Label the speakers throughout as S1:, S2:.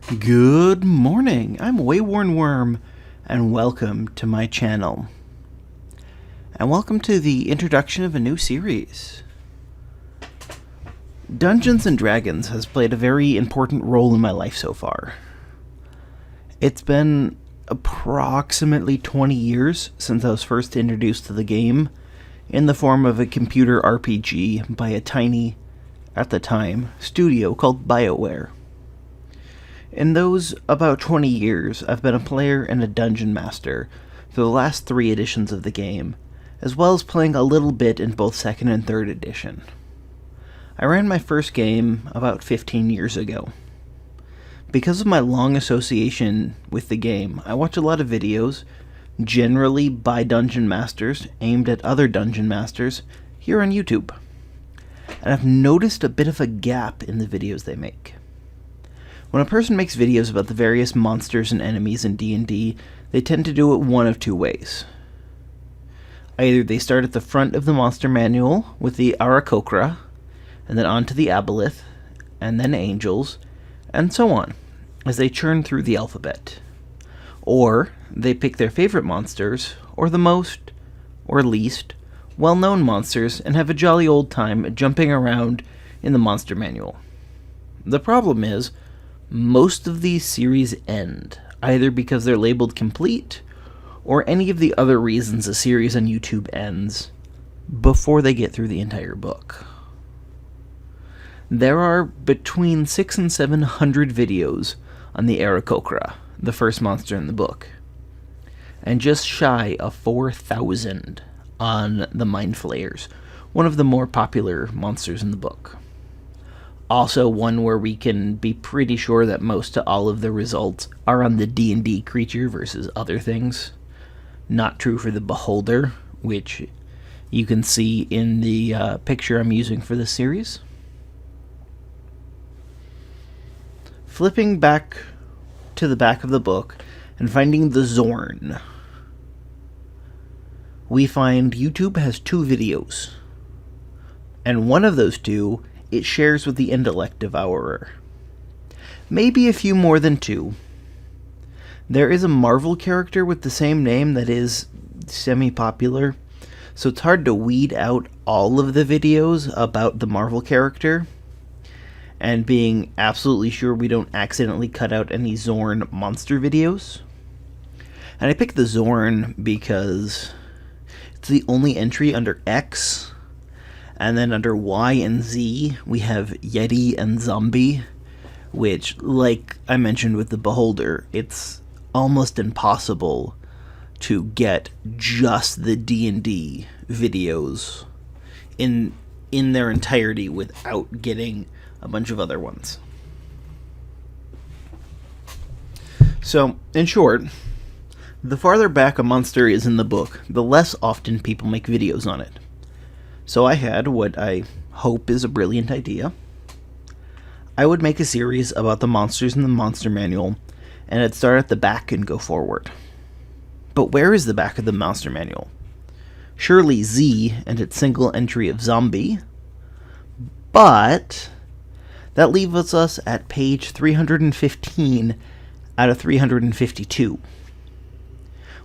S1: Good morning, I'm WaywornWyrm, and welcome to my channel. And welcome to the introduction of a new series. Dungeons & Dragons has played a very important role in my life so far. It's been approximately 20 years since I was first introduced to the game in the form of a computer RPG by a tiny, at the time, studio called BioWare. In those about 20 years, I've been a player and a dungeon master for the last 3 editions of the game, as well as playing a little bit in both 2nd and 3rd edition. I ran my first game about 15 years ago. Because of my long association with the game, I watch a lot of videos, generally by dungeon masters, aimed at other dungeon masters, here on YouTube. And I've noticed a bit of a gap in the videos they make. When a person makes videos about the various monsters and enemies in D&D, they tend to do it one of 2 ways. Either they start at the front of the monster manual with the Aarakocra, and then on to the Aboleth, and then Angels, and so on, as they churn through the alphabet. Or they pick their favorite monsters, or the most, or least, well-known monsters, and have a jolly old time jumping around in the monster manual. The problem is, most of these series end, either because they're labeled complete, or any of the other reasons a series on YouTube ends, before they get through the entire book. There are between 600 and 700 videos on the Aarakocra, the first monster in the book, and just shy of 4,000 on the Mind Flayers, one of the more popular monsters in the book. Also one where we can be pretty sure that most to all of the results are on the D&D creature versus other things. Not true for the Beholder, which you can see in the picture I'm using for this series. Flipping back to the back of the book and finding the Zorn, we find YouTube has 2 videos, and one of those 2 it shares with the Intellect Devourer. Maybe a few more than 2. There is a Marvel character with the same name that is semi-popular, so it's hard to weed out all of the videos about the Marvel character, and being absolutely sure we don't accidentally cut out any Zorn monster videos. And I picked the Zorn because it's the only entry under X, and then under Y and Z, we have Yeti and Zombie, which, like I mentioned with the Beholder, it's almost impossible to get just the D&D videos in their entirety without getting a bunch of other ones. So, in short, the farther back a monster is in the book, the less often people make videos on it. So I had what I hope is a brilliant idea. I would make a series about the monsters in the monster manual, and I'd start at the back and go forward. But where is the back of the monster manual? Surely Z and its single entry of Zombie, but that leaves us at page 315 out of 352.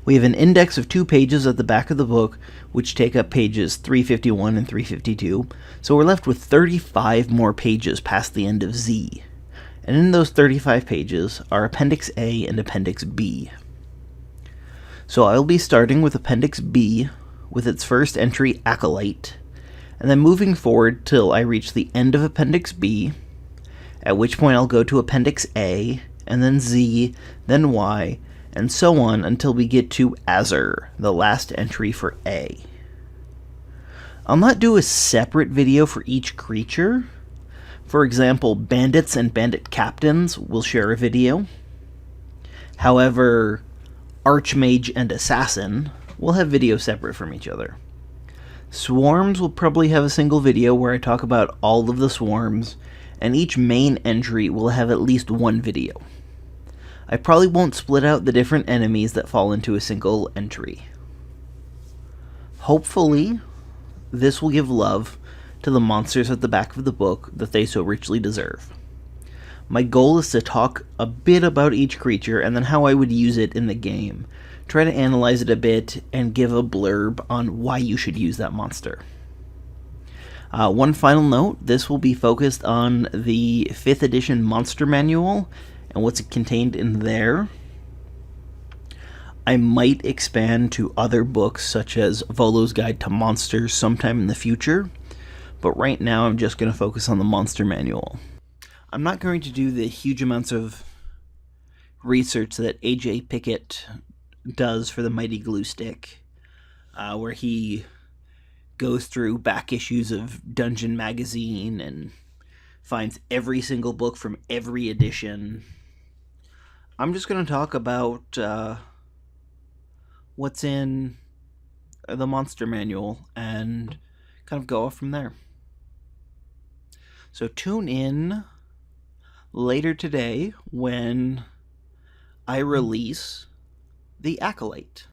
S1: We have an index of 2 pages at the back of the book, which take up pages 351 and 352, so we're left with 35 more pages past the end of Z. And in those 35 pages are Appendix A and Appendix B. So I'll be starting with Appendix B, with its first entry, Acolyte, and then moving forward till I reach the end of Appendix B, at which point I'll go to Appendix A, and then Z, then Y, and so on until we get to Azure, the last entry for A. I'll not do a separate video for each creature. For example, bandits and bandit captains will share a video. However, archmage and assassin will have videos separate from each other. Swarms will probably have a single video where I talk about all of the swarms, and each main entry will have at least 1 video. I probably won't split out the different enemies that fall into a single entry. Hopefully, this will give love to the monsters at the back of the book that they so richly deserve. My goal is to talk a bit about each creature and then how I would use it in the game. Try to analyze it a bit and give a blurb on why you should use that monster. One final note, this will be focused on the 5th edition monster manual and what's contained in there. I might expand to other books such as Volo's Guide to Monsters sometime in the future, but right now I'm just going to focus on the monster manual. I'm not going to do the huge amounts of research that A.J. Pickett does for the Mighty Glue Stick, where he goes through back issues of Dungeon Magazine and finds every single book from every edition. I'm just going to talk about what's in the monster manual and kind of go off from there. So tune in later today when I release The Acolyte.